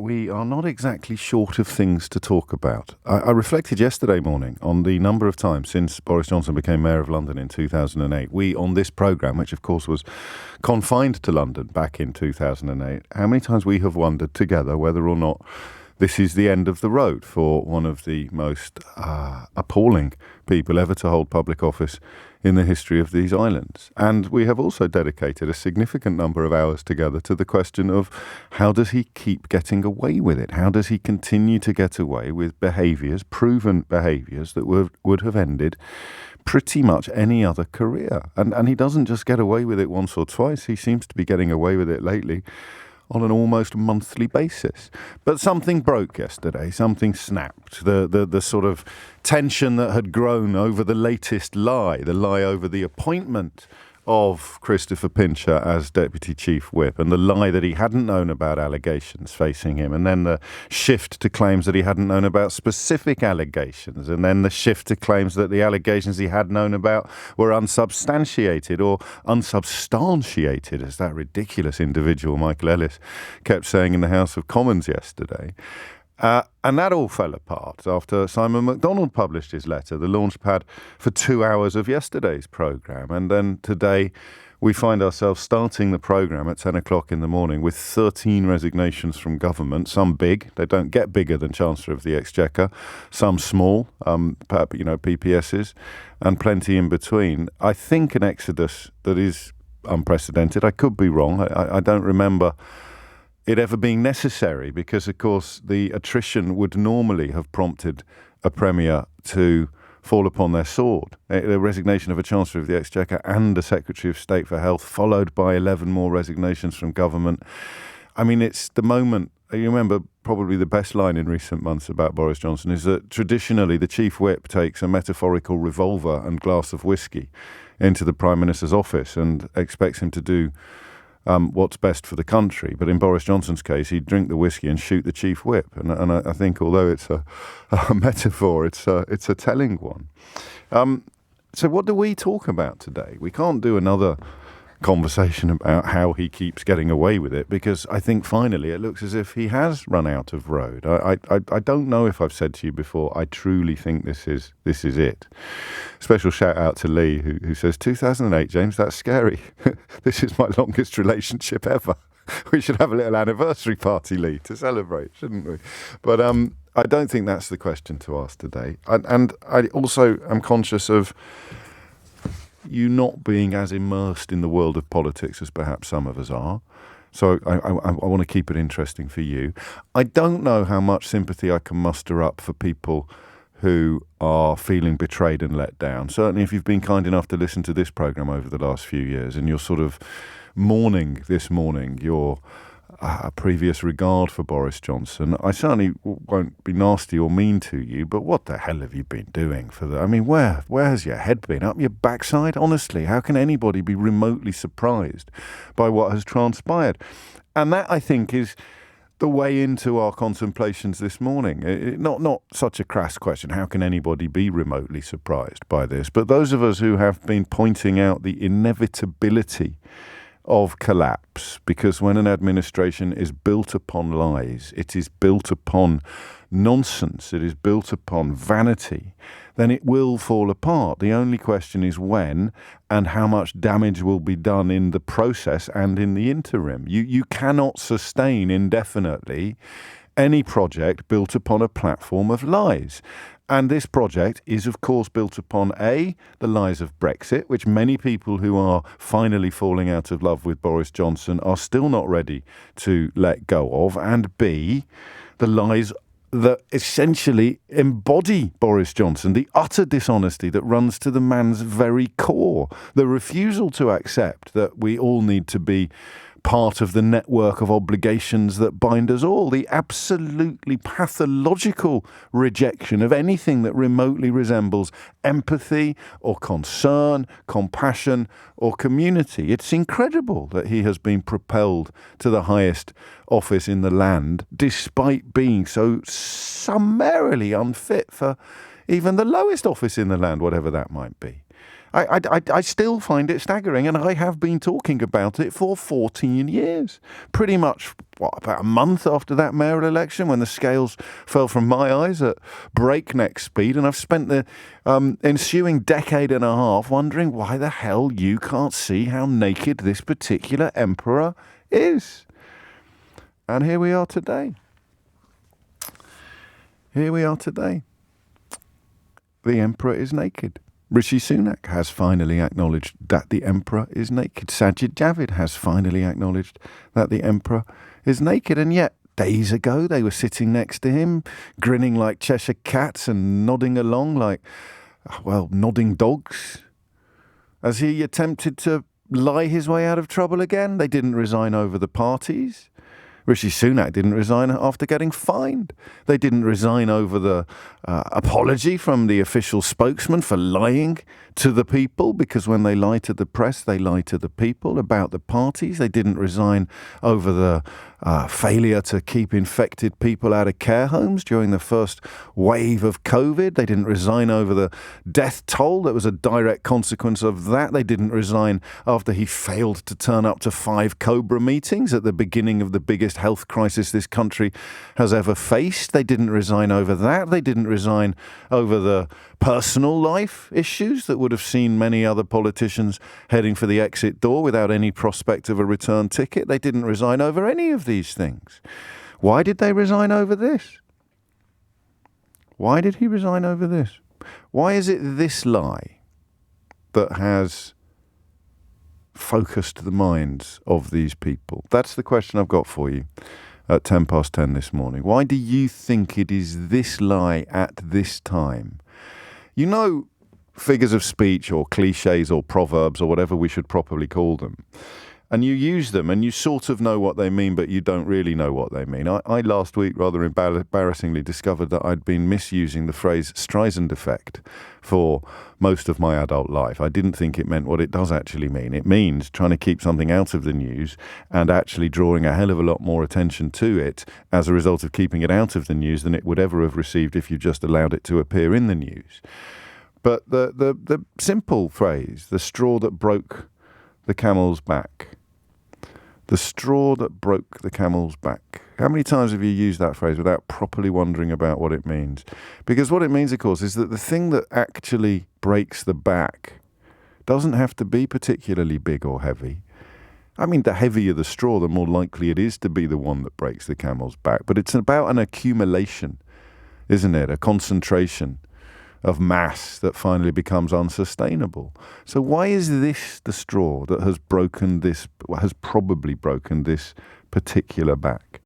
we are not exactly short of things to talk about. I reflected yesterday morning on the number of times since Boris Johnson became Mayor of London in 2008, we on this programme, which of course was confined to London back in 2008, how many times we have wondered together whether or not this is the end of the road for one of the most appalling people ever to hold public office in the history of these islands. And we have also dedicated a significant number of hours together to the question of how does he keep getting away with it? How does he continue to get away with behaviours, proven behaviours that would have ended pretty much any other career? And he doesn't just get away with it once or twice. He seems to be getting away with it lately on an almost monthly basis. But something broke yesterday, something snapped. The sort of tension that had grown over the latest lie, the lie over the appointment of Christopher Pincher as Deputy Chief Whip, and the lie that he hadn't known about allegations facing him, and then the shift to claims that he hadn't known about specific allegations, and then the shift to claims that the allegations he had known about were unsubstantiated or unsubstantiated, as that ridiculous individual Michael Ellis kept saying in the House of Commons yesterday. And that all fell apart after Simon MacDonald published his letter, the launchpad for 2 hours of yesterday's programme. And then today we find ourselves starting the programme at 10 o'clock in the morning with 13 resignations from government, some big. They don't get bigger than Chancellor of the Exchequer, some small, PPSs, and plenty in between. I think an exodus that is unprecedented. I could be wrong. I don't remember it ever being necessary because, of course, the attrition would normally have prompted a Premier to fall upon their sword. The resignation of a Chancellor of the Exchequer and a Secretary of State for Health, followed by 11 more resignations from government. I mean, it's the moment. You remember probably the best line in recent months about Boris Johnson is that traditionally the Chief Whip takes a metaphorical revolver and glass of whiskey into the Prime Minister's office and expects him to do what's best for the country. But in Boris Johnson's case, he'd drink the whiskey and shoot the Chief Whip. And I think although it's a metaphor, it's a telling one. So what do we talk about today? We can't do another conversation about how he keeps getting away with it, because I think finally it looks as if he has run out of road. I don't know if I've said to you before, I truly think this is it. Special shout out to Lee who says 2008, James, that's scary. This is my longest relationship ever. We should have a little anniversary party, Lee, to celebrate, shouldn't we? But I don't think that's the question to ask today. And I also am conscious of you not being as immersed in the world of politics as perhaps some of us are. So I want to keep it interesting for you. I don't know how much sympathy I can muster up for people who are feeling betrayed and let down. Certainly if you've been kind enough to listen to this programme over the last few years and you're sort of mourning this morning your previous regard for Boris Johnson, I certainly won't be nasty or mean to you, but what the hell have you been doing for the... I mean, where has your head been? Up your backside? Honestly, how can anybody be remotely surprised by what has transpired? And that, I think, is the way into our contemplations this morning. Not such a crass question, how can anybody be remotely surprised by this? But those of us who have been pointing out the inevitability of collapse, because when an administration is built upon lies, it is built upon nonsense, it is built upon vanity, then it will fall apart. The only question is when and how much damage will be done in the process and in the interim. You cannot sustain indefinitely any project built upon a platform of lies. And this project is, of course, built upon A, the lies of Brexit, which many people who are finally falling out of love with Boris Johnson are still not ready to let go of, and B, the lies that essentially embody Boris Johnson, the utter dishonesty that runs to the man's very core, the refusal to accept that we all need to be part of the network of obligations that bind us all, the absolutely pathological rejection of anything that remotely resembles empathy or concern, compassion or community. It's incredible that he has been propelled to the highest office in the land despite being so summarily unfit for even the lowest office in the land, whatever that might be. I still find it staggering, and I have been talking about it for 14 years. Pretty much, about a month after that mayoral election, when the scales fell from my eyes at breakneck speed, and I've spent the ensuing decade and a half wondering why the hell you can't see how naked this particular emperor is. And here we are today. Here we are today. The emperor is naked. Rishi Sunak has finally acknowledged that the emperor is naked. Sajid Javid has finally acknowledged that the emperor is naked. And yet, days ago, they were sitting next to him, grinning like Cheshire cats and nodding along like, well, nodding dogs, as he attempted to lie his way out of trouble again. They didn't resign over the parties. Rishi Sunak didn't resign after getting fined. They didn't resign over the apology from the official spokesman for lying to the people, because when they lie to the press, they lie to the people about the parties. They didn't resign over the failure to keep infected people out of care homes during the first wave of COVID. They didn't resign over the death toll that was a direct consequence of that. They didn't resign after he failed to turn up to 5 Cobra meetings at the beginning of the biggest health crisis this country has ever faced. They didn't resign over that. They didn't resign over the personal life issues that would have seen many other politicians heading for the exit door without any prospect of a return ticket. They didn't resign over any of these things. Why did they resign over this? Why did he resign over this? Why is it this lie that has focused the minds of these people? That's the question I've got for you at 10:10 this morning. Why do you think it is this lie at this time? You know, figures of speech or cliches or proverbs or whatever we should properly call them, and you use them and you sort of know what they mean, but you don't really know what they mean. I last week rather embarrassingly discovered that I'd been misusing the phrase Streisand effect for most of my adult life. I didn't think it meant what it does actually mean. It means trying to keep something out of the news and actually drawing a hell of a lot more attention to it as a result of keeping it out of the news than it would ever have received if you just allowed it to appear in the news. But the simple phrase, the straw that broke the camel's back, the straw that broke the camel's back. How many times have you used that phrase without properly wondering about what it means? Because what it means, of course, is that the thing that actually breaks the back doesn't have to be particularly big or heavy. I mean, the heavier the straw, the more likely it is to be the one that breaks the camel's back. But it's about an accumulation, isn't it? A concentration of mass that finally becomes unsustainable. So why is this the straw that has probably broken this particular back?